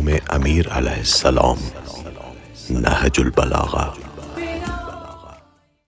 قوم امیر علیہ السلام، نہج البلاغہ۔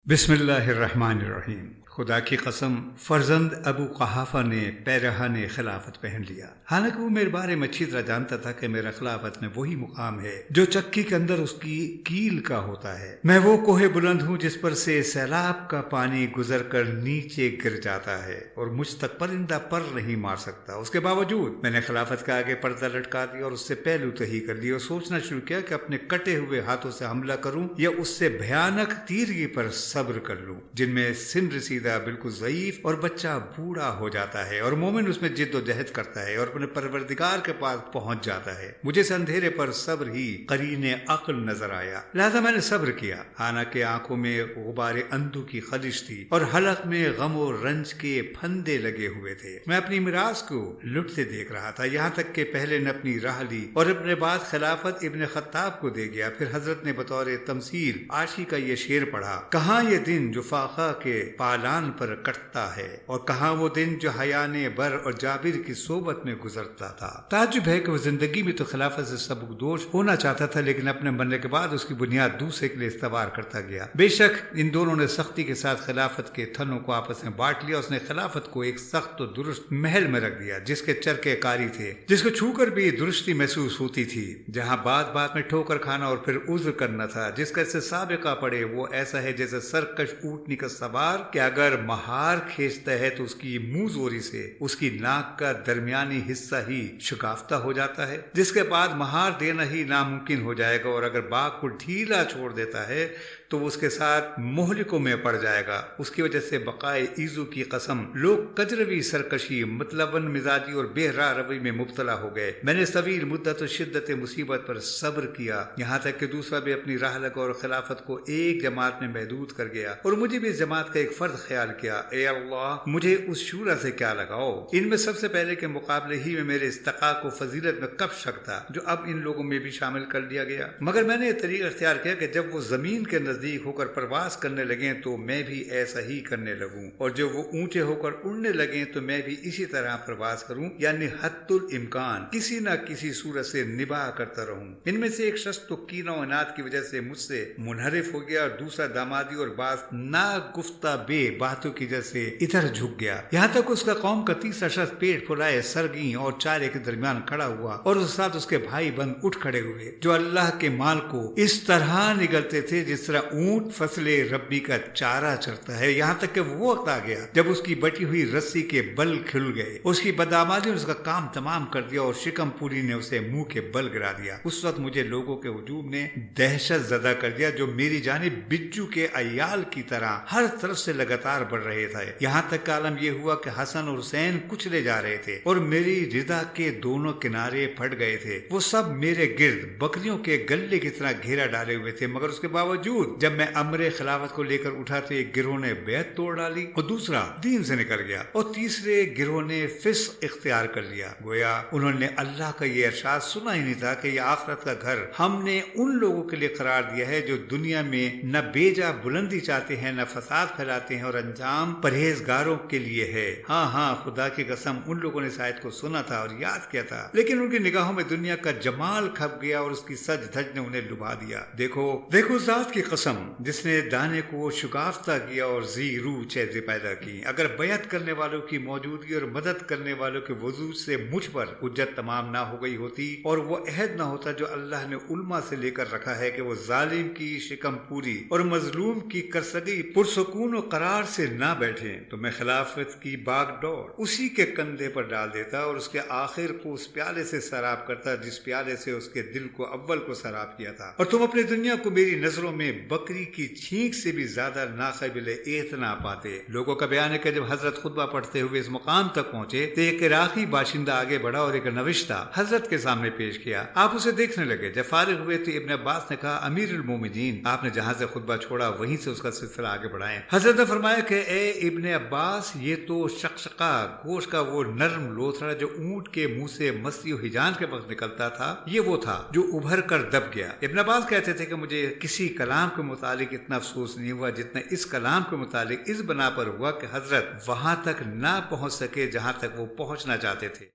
بسم اللہ الرحمن الرحیم۔ خدا کی قسم، فرزند ابو قحافہ نے پیرہن خلافت پہن لیا، حالانکہ وہ میرے بارے میں اچھی طرح جانتا تھا کہ میرا خلافت میں وہی مقام ہے جو چکی کے اندر اس کی کیل کا ہوتا ہے۔ میں وہ کوہ بلند ہوں جس پر سے سیلاب کا پانی گزر کر نیچے گر جاتا ہے اور مجھ تک پرندہ پر نہیں مار سکتا۔ اس کے باوجود میں نے خلافت کا آگے پردہ لٹکا دیا اور اس سے پہلو تہی کر لی اور سوچنا شروع کیا کہ اپنے کٹے ہوئے ہاتھوں سے حملہ کروں یا اس سے بھیانک تیرگی پر صبر کر لوں، جن میں سن رسیدہ بالکل ضعیف اور بچہ بوڑھا ہو جاتا ہے اور مومن اس میں جد و جہد کرتا ہے اور اپنے پروردگار کے پاس پہنچ جاتا ہے۔ مجھے اس اندھیرے پر صبر ہی قرین عقل نظر آیا، لہذا میں نے صبر کیا، حالانکہ آنکھوں میں غبار اندو کی خلش تھی اور حلق میں غم و رنج کے پھندے لگے ہوئے تھے۔ میں اپنی میراث کو لٹتے دیکھ رہا تھا، یہاں تک کہ پہلے نے اپنی راہ لی اور اپنے بعد خلافت ابن خطاب کو دے گیا۔ پھر حضرت نے بطور تمثیل عاشی کا یہ شعر پڑھا: کہاں یہ دن جو فاقہ کے پالان پر کٹتا ہے، اور کہاں وہ دن جو حیان بر اور جابر کی صحبت میں گزرتا تھا۔ تعجب ہے کہ وہ زندگی میں تو خلافت سے سبکدوش ہونا چاہتا تھا، لیکن اپنے مرنے کے بعد اس کی بنیاد دوسرے کے لیے استوار کرتا گیا۔ بے شک ان دونوں نے سختی کے ساتھ خلافت کے تھنوں کو آپس میں بانٹ لیا۔ اس نے خلافت کو ایک سخت و درست محل میں رکھ دیا جس کے چرکے کاری تھے، جس کو چھو کر بھی درستی محسوس ہوتی تھی، جہاں بات بات میں ٹھوکر کھانا اور پھر عذر کرنا تھا، جس کا اس سے سابقہ پڑے وہ ایسا ہے جیسے سرکش اونٹنی کا سوار کہ اگر مہار کھینچتا ہے تو اس کی منہ زوری سے اس کی ناک کا درمیانی حصہ ہی شکافتہ ہو جاتا ہے، جس کے بعد مہار دینا ہی ناممکن ہو جائے گا، اور اگر باغ کو ڈھیلا چھوڑ دیتا ہے تو وہ اس کے ساتھ مہلکوں میں پڑ جائے گا۔ اس کی وجہ سے بقائے ایزو کی قسم لوگ کجروی سرکشی، متلون مزاجی اور بے راہ روی میں مبتلا ہو گئے۔ میں نے طویل مدت و شدت مصیبت پر صبر کیا، یہاں تک کہ دوسرا بھی اپنی راہ لگا اور خلافت کو ایک جماعت میں محدود کر گیا، اور مجھے بھی اس جماعت کا ایک فرد خیال کیا۔ اے اللہ، مجھے اس شورا سے کیا لگاؤ؟ ان میں سب سے پہلے کے مقابلے ہی میں میرے استقاء کو فضیلت میں کب شک تھا جو اب ان لوگوں میں بھی شامل کر لیا گیا۔ مگر میں نے یہ طریقہ اختیار کیا کہ جب وہ زمین کے نزدیک ہو کر پرواز کرنے لگیں تو میں بھی ایسا ہی کرنے لگوں، اور جب وہ اونچے ہو کر اڑنے لگیں تو میں بھی اسی طرح پرواز کروں، یعنی حد الامکان کسی نہ کسی صورت سے نباہ کرتا رہوں۔ ان میں سے ایک شخص تو کینہ و عناد کی وجہ سے مجھ سے منحرف ہو گیا، اور دوسرا دامادی اور بعض ناگفتہ بے باتوں کی وجہ سے ادھر جھک گیا، یہاں تک اس کا قوم کا تیسرا شخص پیٹ پھلائے سرگی اور چارے کے درمیان کھڑا ہوا، اور اس ساتھ اس کے بھائی بند اٹھ کھڑے ہوئے جو اللہ کے مال کو اس طرح نگلتے تھے جس طرح اونٹ فصل ربی کا چارہ چرتا ہے، یہاں تک کہ وہ وقت آ گیا جب اس کی بٹی ہوئی رسی کے بل کھل گئے۔ اس کی بدآمادی نے اس کا کام تمام کر دیا اور شکم پوری نے اسے منہ کے بل گرا دیا۔ اس وقت مجھے لوگوں کے ہجوم نے دہشت زدہ کر دیا جو میری جانب بجو کے عیال کی طرح ہر طرف سے لگاتار بڑھ رہے تھے، یہاں تک کہ عالم یہ ہوا کہ حسن اور حسین کچلے جا رہے تھے اور میری رضا کے دونوں کنارے پھٹ گئے تھے۔ وہ سب میرے گرد بکریوں کے گلے کی طرح گھیرا ڈالے ہوئے تھے، مگر اس کے باوجود جب میں امر خلافت کو لے کر اٹھا تو ایک گروہ نے بیعت توڑ ڈالی اور دوسرا دین سے نکل گیا، اور تیسرے گروہ نے فسق اختیار کر لیا، گویا انہوں نے اللہ کا یہ ارشاد سنا ہی نہیں تھا کہ یہ آخرت کا گھر ہم نے ان لوگوں کے لیے قرار دیا ہے جو دنیا میں نہ بیجا بلندی چاہتے ہیں، نہ فساد پھیلاتے ہیں، اور انجام پرہیزگاروں کے لیے ہے۔ ہاں ہاں، خدا کی قسم ان لوگوں نے اس آیت کو سنا تھا اور یاد کیا تھا، لیکن ان کی نگاہوں میں دنیا کا جمال کھپ گیا اور اس کی سج دھج نے انہیں لبھا دیا۔ دیکھو ذات کی قسم جس نے دانے کو شگافتہ کیا اور زی روح چہرے پیدا کی، اگر بیعت کرنے والوں کی موجودگی اور مدد کرنے والوں کے وجود سے مجھ پر حجت تمام نہ ہو گئی ہوتی اور وہ عہد نہ ہوتا جو اللہ نے علماء سے لے کر رکھا ہے کہ وہ ظالم کی شکم پوری اور مظلوم کی کرسگی پرسکون و قرار سے نہ بیٹھے تو میں خلافت کی باغ ڈور اسی کے کندھے پر ڈال دیتا اور اس کے آخر کو اس پیالے سے سراب کرتا جس پیالے سے اس کے دل کو اول کو سراب کیا تھا، اور تم اپنی دنیا کو میری نظروں میں بکری کی چھینک سے بھی زیادہ ناقابل اعتنا پاتے۔ لوگوں کا بیان ہے کہ جب حضرت خطبہ پڑھتے ہوئے اس مقام تک پہنچے تو ایک عراقی باشندہ آگے بڑھا اور ایک نوشتہ حضرت کے سامنے پیش کیا۔ آپ اسے دیکھنے لگے۔ جب فارغ ہوئے تو ابن عباس نے کہا، امیر المومنین، آپ نے جہاں سے خطبہ چھوڑا وہیں سے اس کا سلسلہ آگے بڑھائیں۔ حضرت نے فرمایا کہ اے ابن عباس، یہ تو شقشقہ گوشت کا وہ نرم لوتھڑا جو اونٹ کے منہ سے مستی و ہجان کے وقت نکلتا تھا، یہ وہ تھا جو ابھر کر دب گیا۔ ابن عباس کہتے تھے کہ مجھے کسی کلام کے متعلق اتنا افسوس نہیں ہوا جتنا اس کلام کے متعلق اس بنا پر ہوا کہ حضرت وہاں تک نہ پہنچ سکے جہاں تک وہ پہنچنا چاہتے تھے۔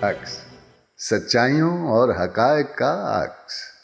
عکس، سچائیوں اور حقائق کا عکس۔